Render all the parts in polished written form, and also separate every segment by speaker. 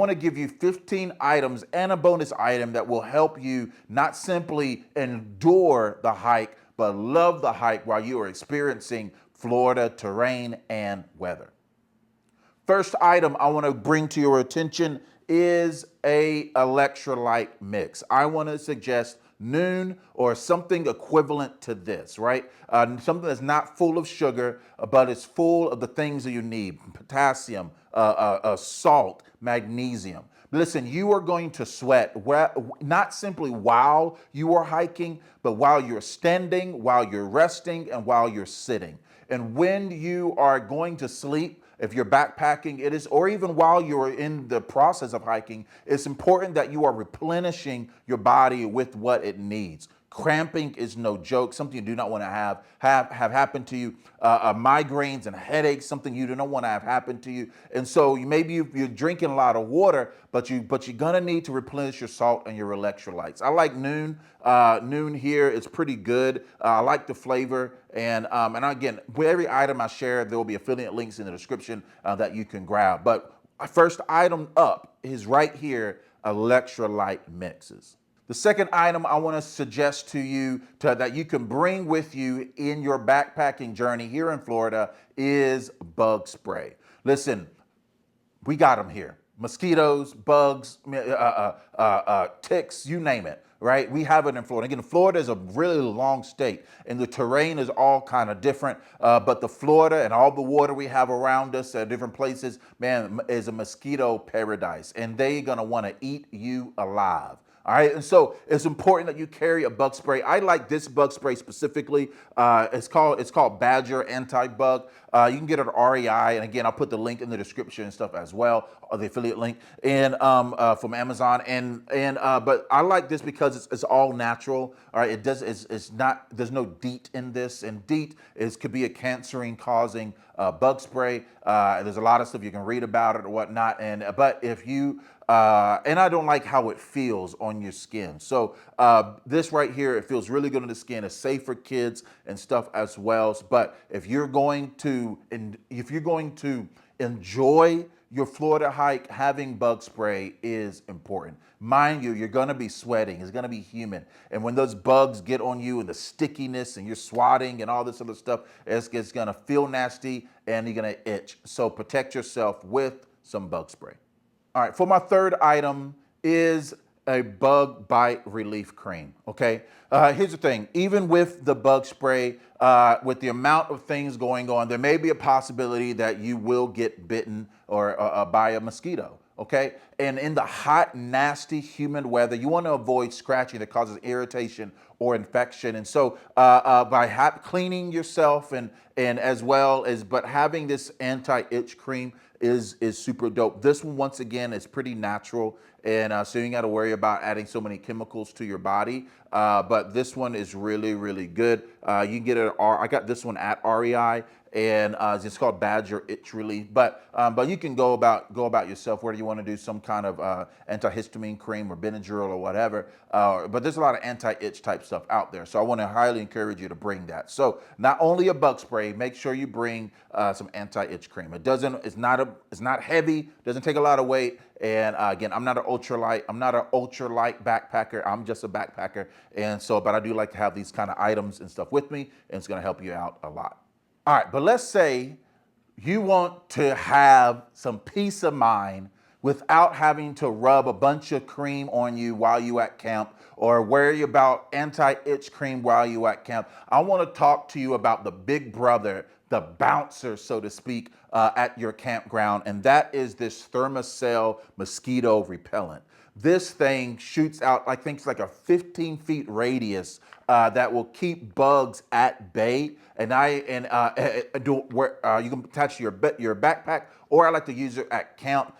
Speaker 1: I want to give you 15 items and a bonus item that will help you not simply endure the hike, but love the hike while you are experiencing Florida terrain and weather. First item I want to bring to your attention is a electrolyte mix. I want to suggest Nuun or something equivalent to this, right? Something that's not full of sugar, but it's full of the things that you need: potassium, salt, magnesium. Listen, you are going to sweat not simply while you are hiking, but while you're standing, while you're resting, and while you're sitting. And when you are going to sleep, if you're backpacking, it is, or even while you're in the process of hiking, it's important that you are replenishing your body with what it needs. Cramping is no joke, something you do not want to have happen to you. Migraines and headaches, something you do not want to have happen to you. And so you're drinking a lot of water, but you're gonna need to replenish your salt and your electrolytes. I like Nuun. Nuun here is pretty good. I like the flavor. And again, with every item I share, there will be affiliate links in the description that you can grab. But first item up is right here: electrolyte mixes. The second item I want to suggest to you that you can bring with you in your backpacking journey here in Florida is bug spray. Listen, we got them here. Mosquitoes, bugs, ticks, you name it, right? We have it in Florida. Again, Florida is a really long state, and the terrain is all kind of different. But the Florida and all the water we have around us at different places, man, is a mosquito paradise, and they're gonna want to eat you alive. All right, and so it's important that you carry a bug spray. I like this bug spray specifically. It's called Badger Anti-Bug. You can get it at REI, and again, I'll put the link in the description and stuff as well, or the affiliate link, and from Amazon. But I like this because it's all natural. All right, it's not. There's no DEET in this, and DEET could be a causing bug spray. There's a lot of stuff you can read about it or whatnot, but if you and I don't like how it feels on your skin. So this right here, it feels really good on the skin. It's safe for kids and stuff as well. But if you're going to enjoy your Florida hike, having bug spray is important. Mind you, you're gonna be sweating, it's gonna be humid. And when those bugs get on you and the stickiness and you're swatting and all this other stuff, it's gonna feel nasty and you're gonna itch. So protect yourself with some bug spray. All right, for my third item is a bug bite relief cream, okay? Here's the thing, even with the bug spray, with the amount of things going on, there may be a possibility that you will get bitten or by a mosquito, okay? And in the hot, nasty, humid weather, you want to avoid scratching that causes irritation or infection. And so by cleaning yourself and as well as, but having this anti-itch cream is super dope. This one, once again, is pretty natural, and so you ain't got to worry about adding so many chemicals to your body. But this one is really, really good. You can get it. I got this one at REI, and it's called Badger Itch Relief. But you can go about yourself, whether you want to do some kind of antihistamine cream or Benadryl or whatever. But there's a lot of anti-itch type stuff out there, so I want to highly encourage you to bring that. So not only a bug spray, make sure you bring some anti-itch cream. It's not heavy, doesn't take a lot of weight. And again, I'm not an ultralight backpacker. I'm just a backpacker, and so, but I do like to have these kind of items and stuff with me, and it's going to help you out a lot. All right, but let's say you want to have some peace of mind without having to rub a bunch of cream on you while you at camp, or worry about anti-itch cream while you at camp. I want to talk to you about the big brother, the bouncer, so to speak, at your campground, and that is this Thermacell mosquito repellent. This thing shoots out, I think it's like a 15 feet radius that will keep bugs at bay. And you can attach to your backpack, or I like to use it at camp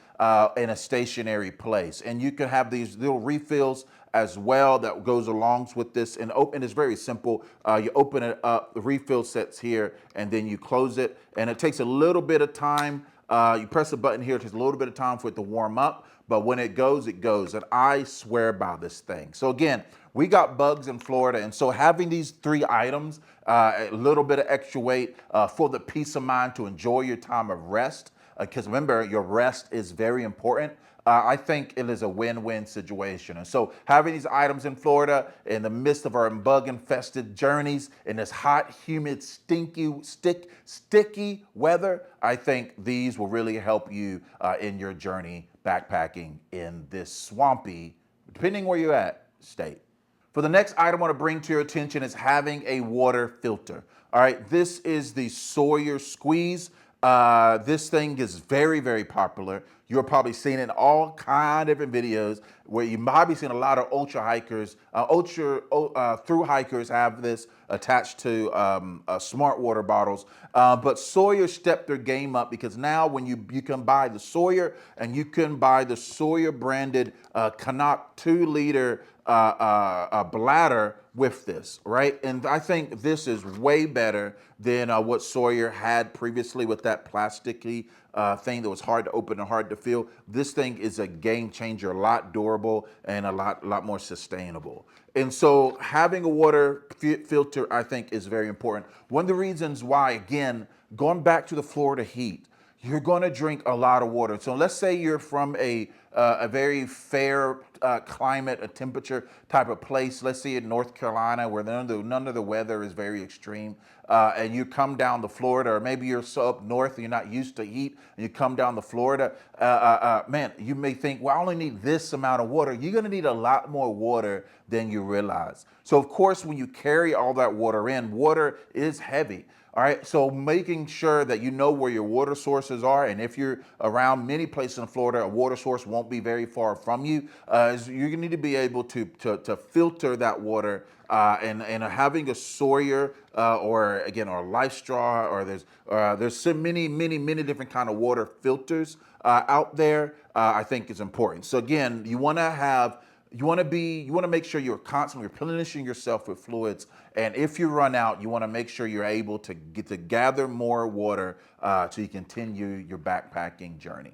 Speaker 1: in a stationary place. And you can have these little refills as well that goes along with this, and it's very simple. You open it up, the refill sets here, and then you close it, and it takes a little bit of time. You press the button here, it takes a little bit of time for it to warm up, but when it goes, and I swear by this thing. So again, we got bugs in Florida, and so having these 3 items, a little bit of extra weight for the peace of mind to enjoy your time of rest, because remember, your rest is very important. I think it is a win-win situation. And so having these items in Florida in the midst of our bug-infested journeys in this hot, humid, sticky weather, I think these will really help you in your journey backpacking in this swampy, depending where you're at, state. For the next item I want to bring to your attention is having a water filter. All right, this is the Sawyer Squeeze. This thing is very, very popular. You're probably seeing it in all kind of different videos where you might be seeing a lot of ultra hikers, through hikers have this attached to smart water bottles. But Sawyer stepped their game up because now when you can buy the Sawyer and you can buy the Sawyer branded CNOC 2-liter bladder with this, right? And I think this is way better than what Sawyer had previously with that plasticky thing that was hard to open and hard to fill. This thing is a game changer, a lot durable and a lot more sustainable. And so having a water filter, I think, is very important. One of the reasons why, again, going back to the Florida heat, you're going to drink a lot of water. So let's say you're from a very fair climate, a temperature type of place. Let's say in North Carolina where none of the weather is very extreme. And you come down to Florida, or maybe you're so up north and you're not used to heat, and you come down to Florida, man, you may think, well, I only need this amount of water. You're gonna need a lot more water than you realize. So of course, when you carry all that water in, water is heavy. All right, so making sure that you know where your water sources are, and if you're around many places in Florida, a water source won't be very far from you. You're gonna need to be able to filter that water, and having a Sawyer or again or Life Straw, or there's so many different kind of water filters out there. I think is important. So again, you want to make sure you're constantly replenishing yourself with fluids. And if you run out, you want to make sure you're able to gather more water so you continue your backpacking journey.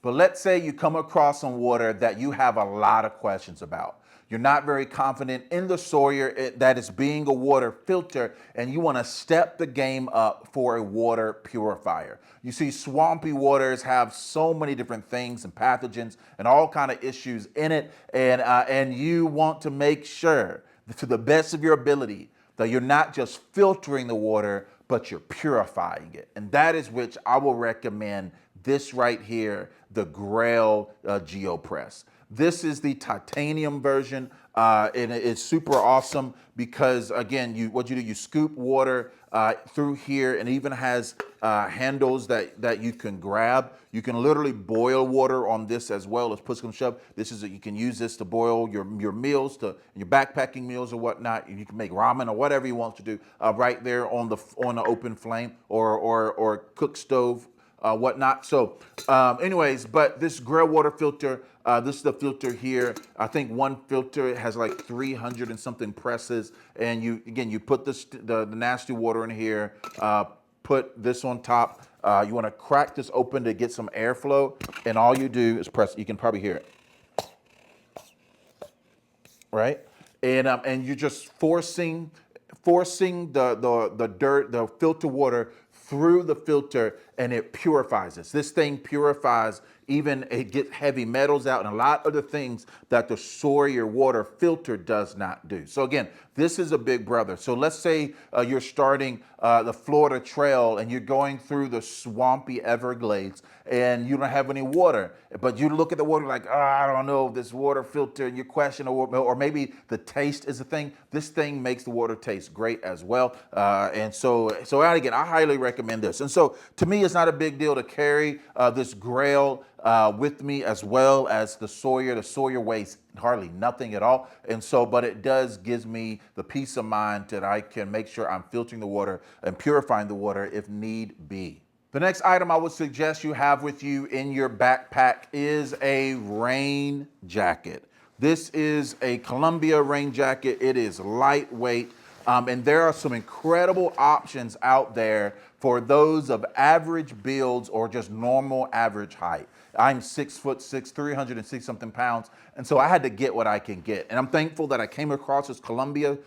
Speaker 1: But let's say you come across some water that you have a lot of questions about. You're not very confident in the Sawyer that it's being a water filter, and you want to step the game up for a water purifier. You see, swampy waters have so many different things and pathogens and all kind of issues in it, and you want to make sure, to the best of your ability, that you're not just filtering the water, but you're purifying it. And that is which I will recommend this right here, the Grayl GeoPress. This is the titanium version, and it's super awesome because, again, you scoop water through here, and it even has handles that you can grab. You can literally boil water on this as well as push and shove. You can use this to boil your meals, your backpacking meals or whatnot. You can make ramen or whatever you want to do right there on the open flame or cook stove. Whatnot. So anyways, but this Grayl water filter, this is the filter here. I think one filter has like 300 and something presses. And you put the nasty water in here, put this on top. You want to crack this open to get some airflow. And all you do is press, you can probably hear it. Right? And you're just forcing the dirt, the filter water through the filter, and it purifies this. This thing purifies, even it gets heavy metals out and a lot of the things that the Sawyer water filter does not do. So again, this is a big brother. So let's say you're starting the Florida Trail and you're going through the swampy Everglades and you don't have any water, but you look at the water like, oh, I don't know, this water filter, and you question, or maybe the taste is a thing. This thing makes the water taste great as well. And so again, I highly recommend this. And so to me, it's not a big deal to carry this Grayl with me, as well as the Sawyer. The Sawyer weighs hardly nothing at all. And so, but it gives me the peace of mind that I can make sure I'm filtering the water and purifying the water if need be. The next item I would suggest you have with you in your backpack is a rain jacket. This is a Columbia rain jacket. It is lightweight. And there are some incredible options out there for those of average builds or just normal average height. I'm 6'6", 360 something pounds. And so I had to get what I can get. And I'm thankful that I came across this Columbia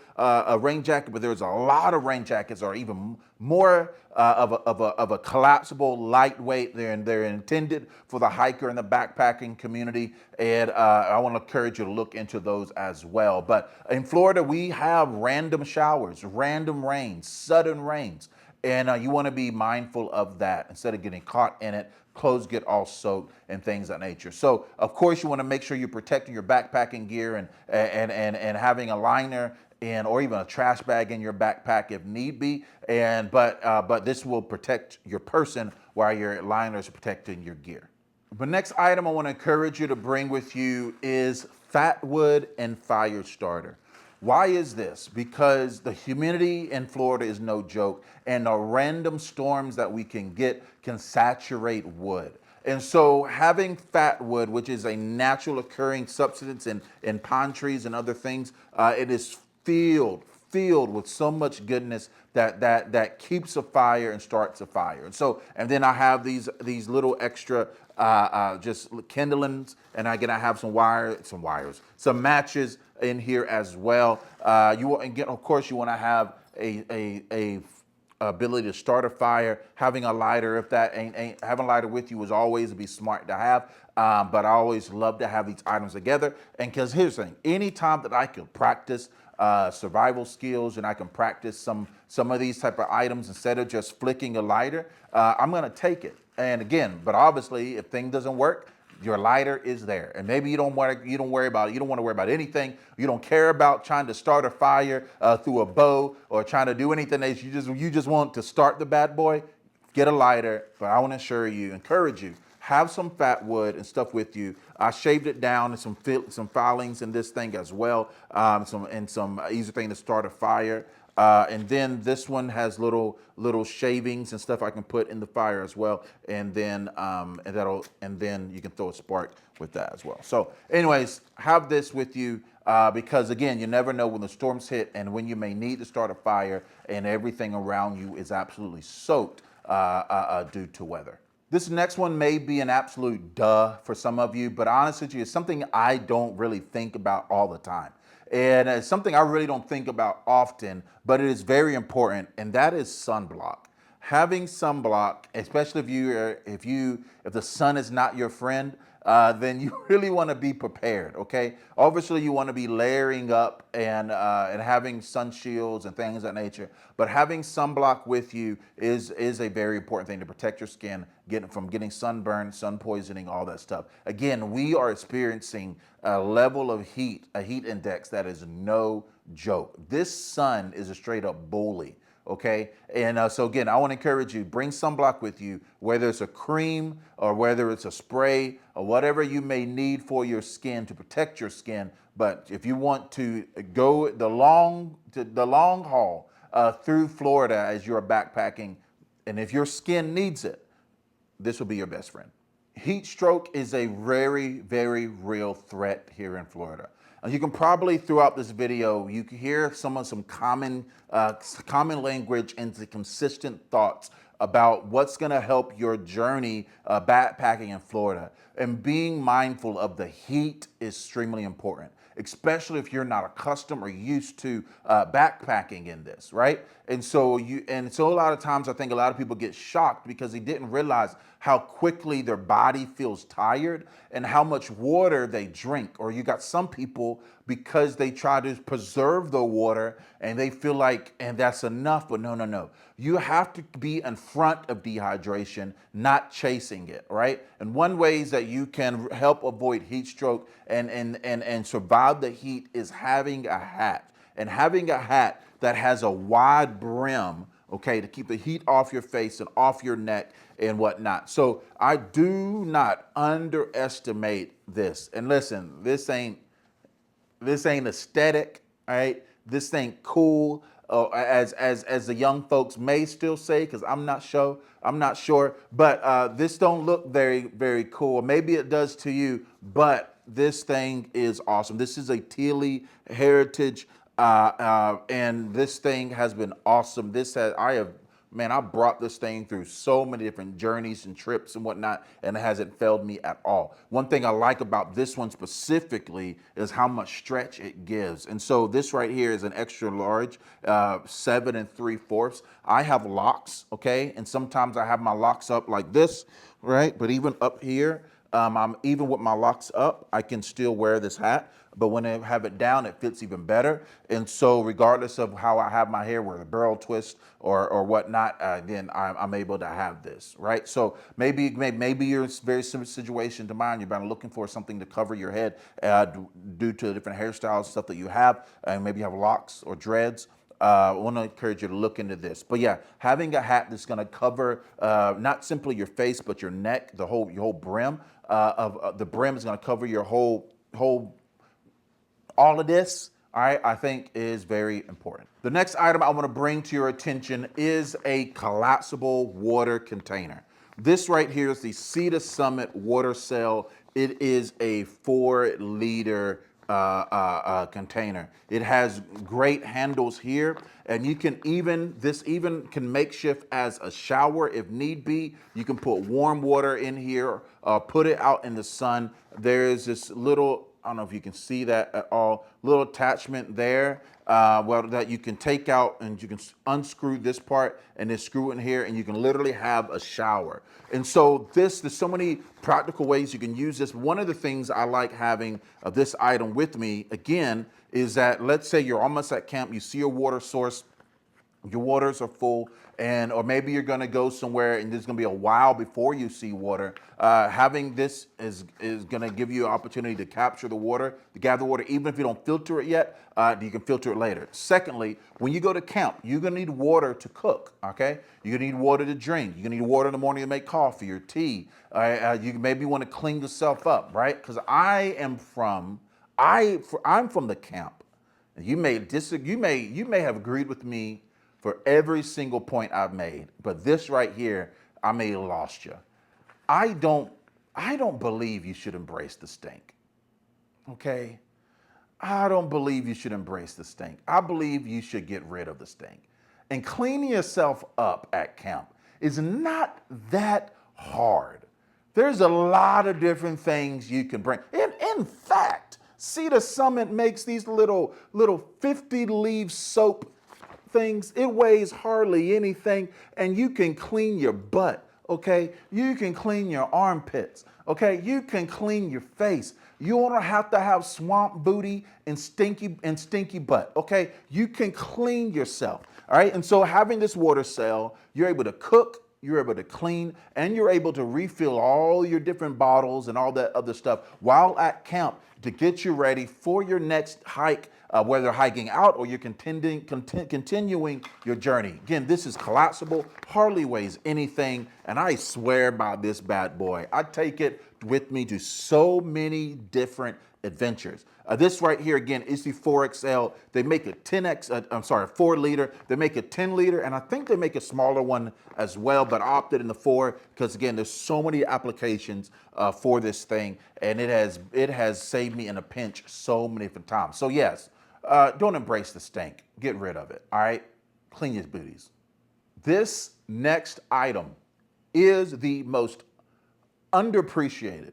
Speaker 1: rain jacket, but there's a lot of rain jackets are even more of a collapsible, lightweight. They're intended for the hiker and the backpacking community. And I want to encourage you to look into those as well. But in Florida, we have random showers, random rains, sudden rains. And you want to be mindful of that instead of getting caught in it. Clothes get all soaked and things of that nature. So, of course, you want to make sure you're protecting your backpacking gear and having a liner and or even a trash bag in your backpack if need be. But this will protect your person while your liner is protecting your gear. The next item I want to encourage you to bring with you is fat wood and fire starter. Why is this? Because the humidity in Florida is no joke, and the random storms that we can get can saturate wood. And so having fat wood, which is a natural occurring substance in pine trees and other things, it is filled with so much goodness that keeps a fire and starts a fire. And then I have these little extra just kindlings, and again I have some matches in here as well. Of course, you want to have a ability to start a fire. Having a lighter, if that ain't having a lighter with you, is always be smart to have. But I always love to have these items together. And because here's the thing: anytime that I can practice survival skills and I can practice some of these type of items instead of just flicking a lighter, I'm gonna take it. And again, but obviously, if thing doesn't work, your lighter is there, and maybe you don't want to worry about anything. You don't care about trying to start a fire through a bow or trying to do anything else. You just want to start the bad boy. Get a lighter, but I want to encourage you, have some fat wood and stuff with you. I shaved it down and some filings in this thing as well, some easy thing to start a fire. And then this one has little shavings and stuff I can put in the fire as well, and then you can throw a spark with that as well. So, anyways, have this with you because again, you never know when the storms hit and when you may need to start a fire, and everything around you is absolutely soaked due to weather. This next one may be an absolute duh for some of you, but honestly, it's something I don't really think about all the time. And it's something I really don't think about often, but it is very important, and that is sunblock. Having sunblock, especially if the sun is not your friend, then you really want to be prepared. Okay, obviously you want to be layering up and having sun shields and things of that nature. But having sunblock with you is a very important thing to protect your skin from getting sunburn, sun poisoning, all that stuff. Again, we are experiencing a level of heat, a heat index that is no joke. This sun is a straight up bully. Okay, and so again, I want to encourage you, bring sunblock with you, whether it's a cream or whether it's a spray or whatever you may need for your skin to protect your skin. But if you want to go the long haul through Florida as you're backpacking, and if your skin needs it, this will be your best friend. Heat stroke is a very, very real threat here in Florida. You can probably, throughout this video, you can hear some common language and the consistent thoughts about what's going to help your journey backpacking in Florida. And being mindful of the heat is extremely important, especially if you're not accustomed or used to backpacking in this, right? And so a lot of times I think a lot of people get shocked because they didn't realize how quickly their body feels tired and how much water they drink. Or you got some people, because they try to preserve the water and they feel like, and that's enough, but no. You have to be in front of dehydration, not chasing it, right? And one ways that you can help avoid heat stroke and survive the heat is having a hat. And having a hat that has a wide brim, okay, to keep the heat off your face and off your neck and whatnot. So I do not underestimate this. And listen, this ain't aesthetic, all right? This ain't cool, as the young folks may still say, because I'm not sure. But this don't look very, very cool. Maybe it does to you, but this thing is awesome. This is a Tealy Heritage, and this thing has been awesome. I have man, I brought this thing through so many different journeys and trips and whatnot, and it hasn't failed me at all. One thing I like about this one specifically is how much stretch it gives. And so this right here is an extra large, 7 3/4. I have locks, okay? And sometimes I have my locks up like this, right? But even up here, I'm even with my locks up, I can still wear this hat. But when I have it down, it fits even better. And so regardless of how I have my hair, whether barrel twist or whatnot, then I'm able to have this, right? So maybe you're in a very similar situation to mine. You've been looking for something to cover your head due to the different hairstyles, stuff that you have, and maybe you have locks or dreads. I want to encourage you to look into this. But yeah, having a hat that's going to cover not simply your face, but your neck, your whole brim. The brim is going to cover your whole all of this, all right, I think is very important. The next item I want to bring to your attention is a collapsible water container. This right here is the Cedar Summit Water Cell. It is a 4-liter container. It has great handles here, and you can this even can makeshift as a shower if need be. You can put warm water in here, put it out in the sun. There is this little, I don't know if you can see that at all, little attachment there, that you can take out, and you can unscrew this part and then screw it in here, and you can literally have a shower. And so there's so many practical ways you can use this. One of the things I like having this item with me, again, is that let's say you're almost at camp, you see a water source, your waters are full, or maybe you're going to go somewhere and there's going to be a while before you see water. Having this is going to give you an opportunity to capture the water, to gather water, even if you don't filter it yet, you can filter it later. Secondly, when you go to camp, you're going to need water to cook, okay? You're going to need water to drink. You're going to need water in the morning to make coffee or tea. You maybe want to clean yourself up, right? Because I'm from the camp. You may have agreed with me for every single point I've made, but this right here, I may have lost you. I don't believe you should embrace the stink. Okay? I don't believe you should embrace the stink. I believe you should get rid of the stink. And cleaning yourself up at camp is not that hard. There's a lot of different things you can bring. In fact, Cedar Summit makes these little 50-leaf soap things. It weighs hardly anything, and you can clean your butt, okay? You can clean your armpits, okay? You can clean your face. You don't have to have swamp booty and stinky butt, okay? You can clean yourself, all right? And so having this water cell, you're able to cook, you're able to clean, and you're able to refill all your different bottles and all that other stuff while at camp to get you ready for your next hike, whether hiking out or you're continuing your journey. Again, this is collapsible, hardly weighs anything, and I swear by this bad boy. I take it with me to so many different adventures. This right here, again, is the 4XL. They make a 4-liter. They make a 10-liter, and I think they make a smaller one as well, but I opted in the 4 because, again, there's so many applications for this thing, and it has saved me in a pinch so many different times. So, yes, don't embrace the stink. Get rid of it, all right? Clean your booties. This next item is the most underappreciated,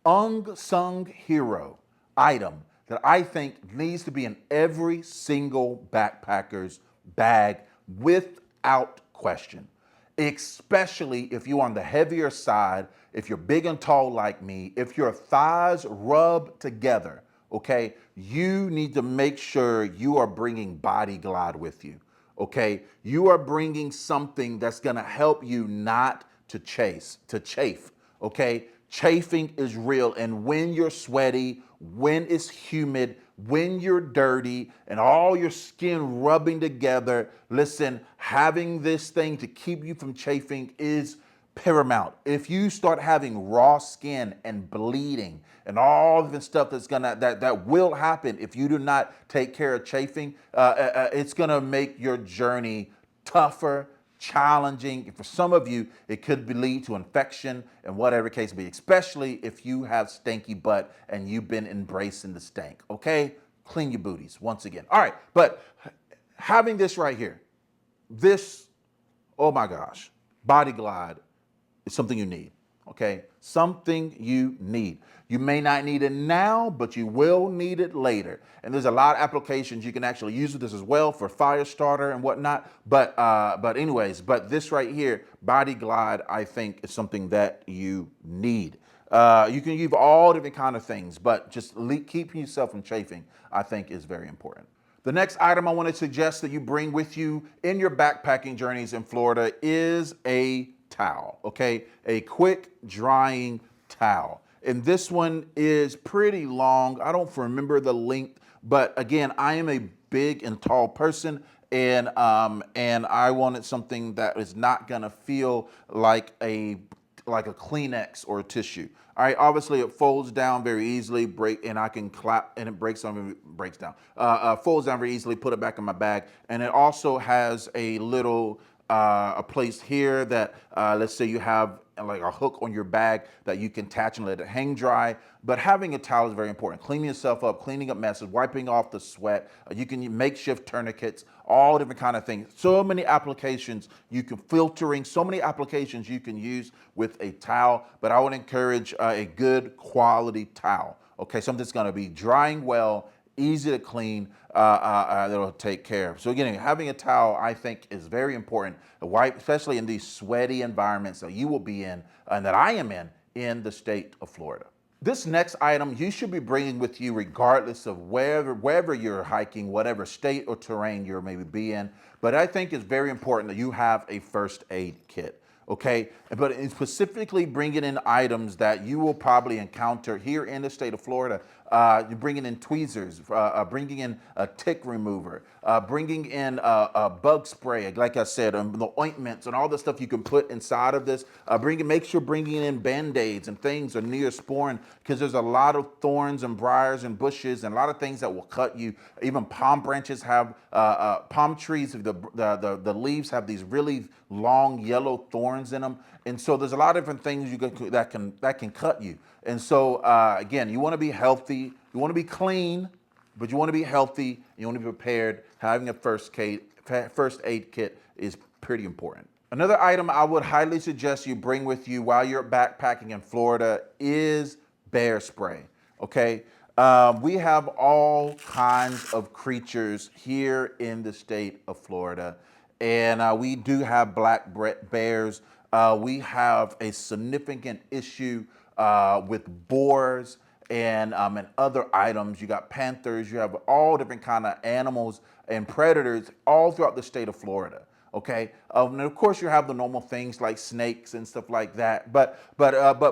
Speaker 1: unsung hero item that I think needs to be in every single backpacker's bag without question, especially if you're on the heavier side, if you're big and tall like me, if your thighs rub together, okay, you need to make sure you are bringing Body Glide with you, okay? You are bringing something that's gonna help you not to chafe, okay? Chafing is real, and when you're sweaty, when it's humid, when you're dirty, and all your skin rubbing together, listen, having this thing to keep you from chafing is paramount. If you start having raw skin and bleeding and all the stuff that will happen if you do not take care of chafing, it's gonna make your journey tougher, challenging. For some of you, it could lead to infection and whatever case be, especially if you have stinky butt and you've been embracing the stank, okay? Clean your booties once again. All right, but having this right here, this Oh my gosh, Body Glide is something you need, okay? Something you need. You may not need it now, but you will need it later. And there's a lot of applications you can actually use with this as well for fire starter and whatnot. But anyways, this right here, Body Glide, I think is something that you need. You can use all different kind of things, but just keeping yourself from chafing, I think, is very important. The next item I want to suggest that you bring with you in your backpacking journeys in Florida is a towel, okay? A quick drying towel. And this one is pretty long. I don't remember the length, but again, I am a big and tall person, and I wanted something that is not gonna feel like a Kleenex or a tissue. All right, obviously it folds down very easily, and I can clap, and it breaks down. Folds down very easily, put it back in my bag. And it also has a little, a place here that, let's say you have like a hook on your bag that you can attach and let it hang dry. But having a towel is very important. Cleaning yourself up, cleaning up messes, wiping off the sweat. You can makeshift tourniquets, all different kind of things. So many applications you can filtering, so many applications you can use with a towel. But I would encourage a good quality towel. Okay, something that's going to be drying well, easy to clean, that'll take care of. So again, having a towel, I think, is very important. Wipe, especially in these sweaty environments that you will be in, and that I am in the state of Florida. This next item you should be bringing with you regardless of wherever you're hiking, whatever state or terrain you may be in. But I think it's very important that you have a first aid kit. Okay, but specifically bringing in items that you will probably encounter here in the state of Florida. You're bringing in tweezers, bringing in a tick remover, bringing in a bug spray, like I said, the ointments and all the stuff you can put inside of this. Make sure bringing in Band-Aids and things or Neosporin, because there's a lot of thorns and briars and bushes and a lot of things that will cut you. Even palm branches have, palm trees, the leaves have these really long yellow thorns in them. And so there's a lot of different things that can cut you. And so again, you want to be healthy, you want to be clean, but you want to be healthy, you want to be prepared. Having a first aid kit is pretty important. Another item I would highly suggest you bring with you while you're backpacking in Florida is bear spray, okay? We have all kinds of creatures here in the state of Florida, and we do have black bears. We have a significant issue with boars and other items. You got panthers, you have all different kind of animals and predators all throughout the state of Florida. Okay, and of course you have the normal things like snakes and stuff like that. But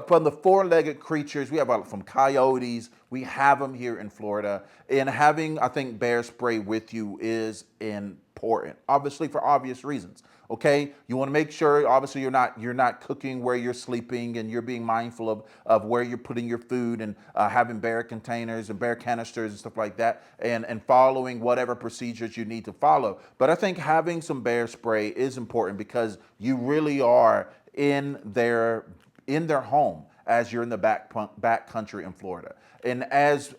Speaker 1: from the four-legged creatures, we have from coyotes. We have them here in Florida, and having, I think, bear spray with you is important, obviously for obvious reasons. Okay, you want to make sure, obviously, you're not cooking where you're sleeping, and you're being mindful of where you're putting your food, and having bear containers and bear canisters and stuff like that, and following whatever procedures you need to follow. But I think having some bear spray is important because you really are in their home as you're in the back country in Florida. And as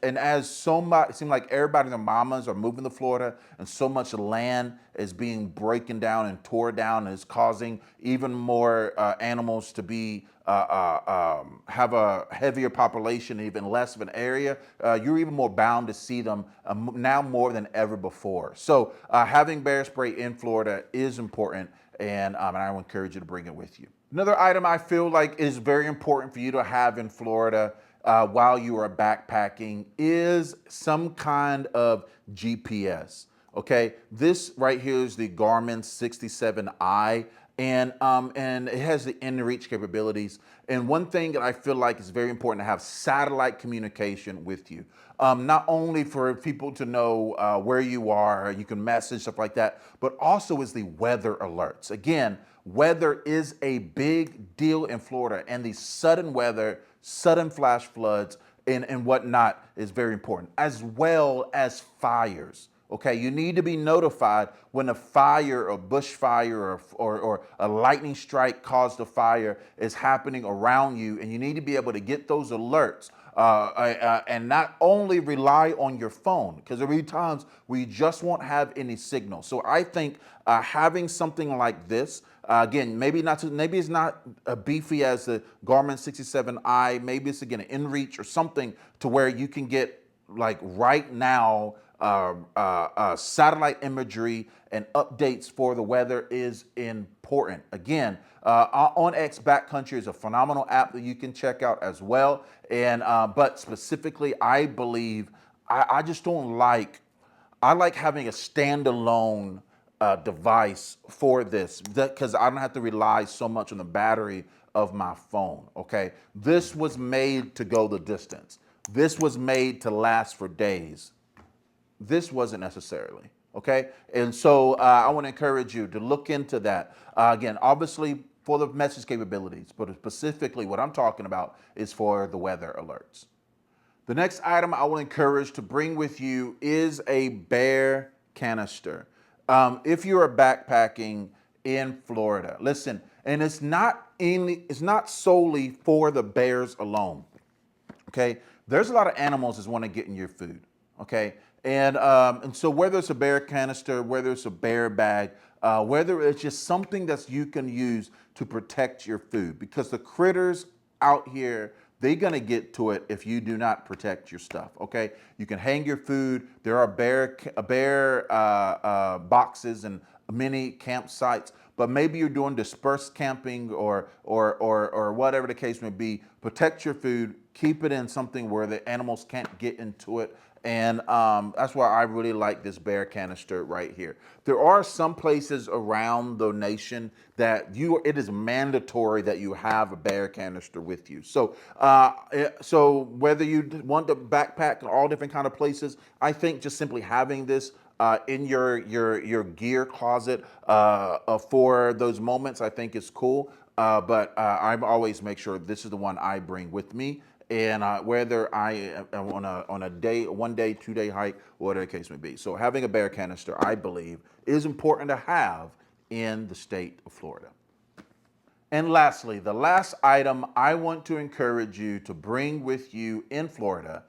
Speaker 1: so much, it seems like everybody and their mamas are moving to Florida, and so much land is being broken down and tore down, and it's causing even more animals to be have a heavier population, even less of an area. You're even more bound to see them now more than ever before. So having bear spray in Florida is important, and I will encourage you to bring it with you. Another item I feel like is very important for you to have in Florida while you are backpacking is some kind of GPS. Okay, this right here is the Garmin 67i, and it has the inReach capabilities. And one thing that I feel like is very important to have satellite communication with you. Not only for people to know where you are, you can message, stuff like that, but also is the weather alerts. Again, weather is a big deal in Florida, and the sudden weather, sudden flash floods and whatnot is very important, as well as fires. Okay, you need to be notified when a fire, a bushfire, or a lightning strike caused a fire is happening around you, and you need to be able to get those alerts and not only rely on your phone, because there will be times where you just won't have any signal. So I think having something like this Again, maybe it's not beefy as the Garmin 67i. Maybe it's again an InReach or something to where you can get like right now satellite imagery and updates for the weather is important. Again, OnX Backcountry is a phenomenal app that you can check out as well. And but specifically, I believe I just don't like. I like having a standalone device for this because I don't have to rely so much on the battery of my phone. Okay, this was made to go the distance. This was made to last for days. This wasn't necessarily. Okay, and so I want to encourage you to look into that. Again, obviously for the message capabilities, but specifically what I'm talking about is for the weather alerts. The next item I will encourage to bring with you is a bear canister. If you are backpacking in Florida, listen, and it's not solely for the bears alone. Okay, there's a lot of animals that want to get in your food. Okay, and so whether it's a bear canister, whether it's a bear bag, whether it's just something that you can use to protect your food, because the critters out here, they're gonna get to it if you do not protect your stuff. Okay, you can hang your food. There are bear boxes and many campsites, but maybe you're doing dispersed camping or whatever the case may be. Protect your food. Keep it in something where the animals can't get into it. And that's why I really like this bear canister right here. There are some places around the nation that it is mandatory that you have a bear canister with you. So whether you want to backpack in all different kind of places, I think just simply having this in your gear closet for those moments, I think is cool. But I always make sure this is the one I bring with me. And whether I am on a day, 1 day, 2 day hike, whatever the case may be. So having a bear canister, I believe, is important to have in the state of Florida. And lastly, the last item I want to encourage you to bring with you in Florida,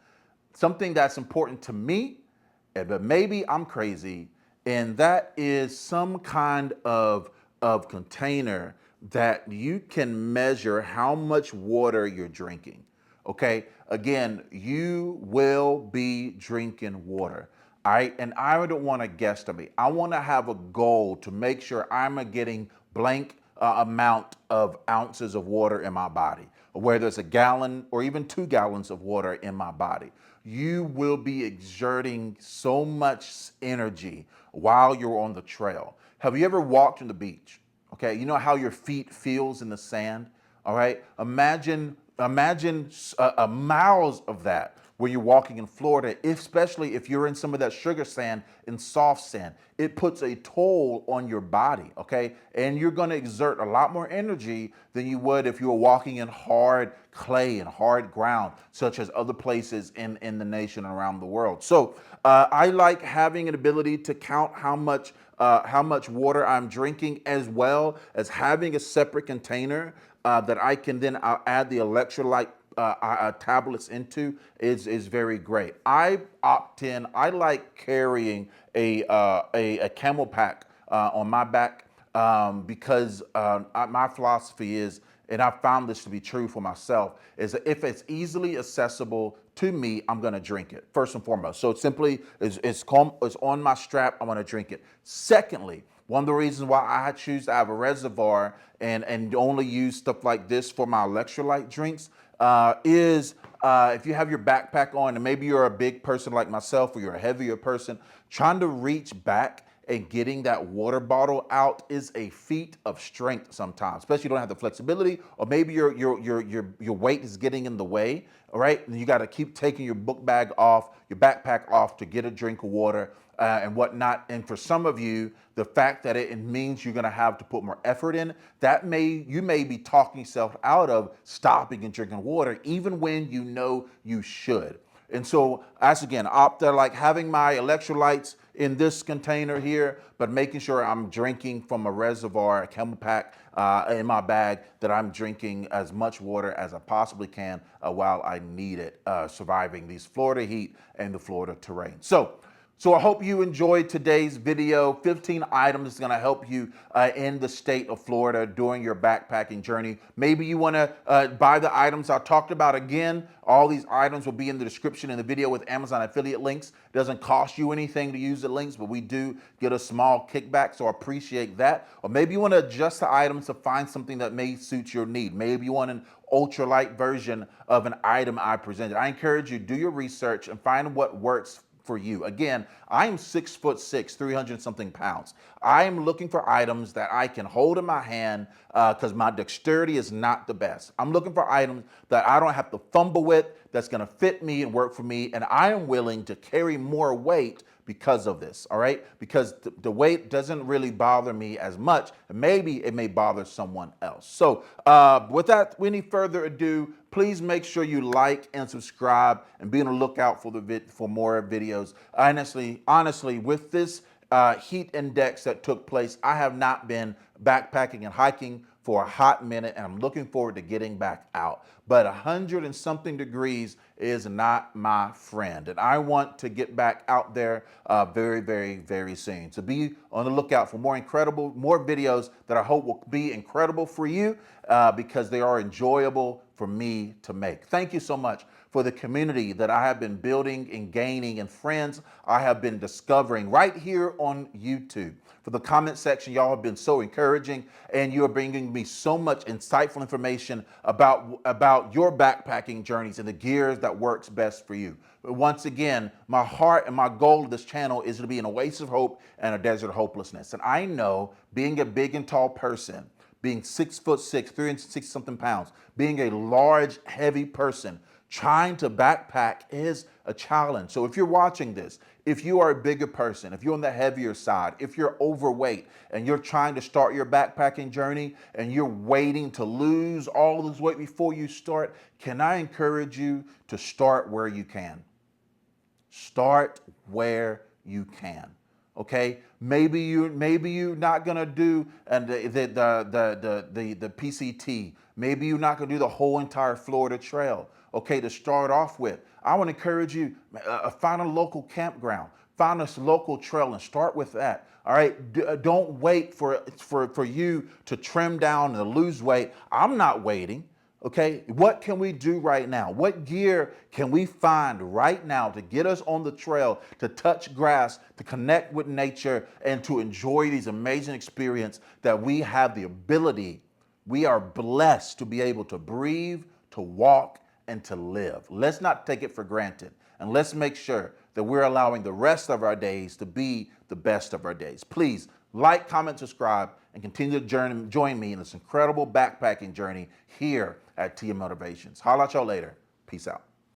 Speaker 1: something that's important to me, but maybe I'm crazy, and that is some kind of container that you can measure how much water you're drinking. Okay, again, you will be drinking water. I don't want to guesstimate. I want to have a goal to make sure I'm getting blank amount of ounces of water in my body, whether it's a gallon or even 2 gallons of water in my body. You will be exerting so much energy while you're on the trail. Have you ever walked on the beach? Okay, you know how your feet feels in the sand? All right, imagine miles of that where you're walking in Florida, especially if you're in some of that sugar sand and soft sand. It puts a toll on your body, okay? And you're gonna exert a lot more energy than you would if you were walking in hard clay and hard ground, such as other places in the nation and around the world. So I like having an ability to count how much water I'm drinking, as well as having a separate container that I can then add the electrolyte tablets into is very great. I like carrying a camel pack on my back because my philosophy is, and I found this to be true for myself, is that if it's easily accessible to me, I'm gonna drink it, first and foremost. So it's on my strap, I'm gonna drink it. Secondly, one of the reasons why I choose to have a reservoir and only use stuff like this for my electrolyte drinks is if you have your backpack on and maybe you're a big person like myself or you're a heavier person, trying to reach back and getting that water bottle out is a feat of strength sometimes, especially you don't have the flexibility, or maybe your weight is getting in the way, all right? And you got to keep taking your book bag off, your backpack off to get a drink of water and whatnot. And for some of you, the fact that it means you're going to have to put more effort in, you may be talking yourself out of stopping and drinking water, even when you know you should. And so, as again, opt to like having my electrolytes in this container here, but making sure I'm drinking from a reservoir, a camel pack in my bag, that I'm drinking as much water as I possibly can while I need it, surviving these Florida heat and the Florida terrain. So, So I hope you enjoyed today's video. 15 items is going to help you in the state of Florida during your backpacking journey. Maybe you want to buy the items I talked about. Again, all these items will be in the description in the video with Amazon affiliate links. It doesn't cost you anything to use the links, but we do get a small kickback, so I appreciate that. Or maybe you want to adjust the items to find something that may suit your need. Maybe you want an ultralight version of an item I presented. I encourage you, do your research and find what works for you. Again, I'm 6'6", 300 something pounds. I am looking for items that I can hold in my hand because my dexterity is not the best. I'm looking for items that I don't have to fumble with, that's gonna fit me and work for me, and I am willing to carry more weight because of this, all right? Because the weight doesn't really bother me as much. Maybe it may bother someone else. So without any further ado, please make sure you like and subscribe and be on the lookout for more videos. Honestly, with this heat index that took place, I have not been backpacking and hiking for a hot minute, and I'm looking forward to getting back out. But 100 and something degrees is not my friend, and I want to get back out there very, very, very soon. So be on the lookout for more videos that I hope will be incredible for you because they are enjoyable for me to make. Thank you so much for the community that I have been building and gaining, and friends I have been discovering right here on YouTube. For the comment section, y'all have been so encouraging, and you are bringing me so much insightful information about your backpacking journeys and the gears that works best for you. But once again, my heart and my goal of this channel is to be an oasis of hope and a desert of hopelessness. And I know being a big and tall person, being 6'6", 360 something pounds, being a large, heavy person, trying to backpack is a challenge. So if you're watching this, if you are a bigger person, if you're on the heavier side, if you're overweight and you're trying to start your backpacking journey and you're waiting to lose all this weight before you start, can I encourage you to start where you can? Start where you can. Okay, maybe you're not gonna do the PCT. Maybe you're not gonna do the whole entire Florida Trail. Okay, to start off with, I want to encourage you, find a local campground, find a local trail, and start with that. All right, don't wait for you to trim down and lose weight. I'm not waiting. Okay, what can we do right now? What gear can we find right now to get us on the trail, to touch grass, to connect with nature, and to enjoy these amazing experiences that we have the ability, we are blessed to be able to breathe, to walk, and to live. Let's not take it for granted, and let's make sure that we're allowing the rest of our days to be the best of our days. Please like, comment, subscribe, and continue to join me in this incredible backpacking journey here at TM Motivations. Holla at y'all later. Peace out.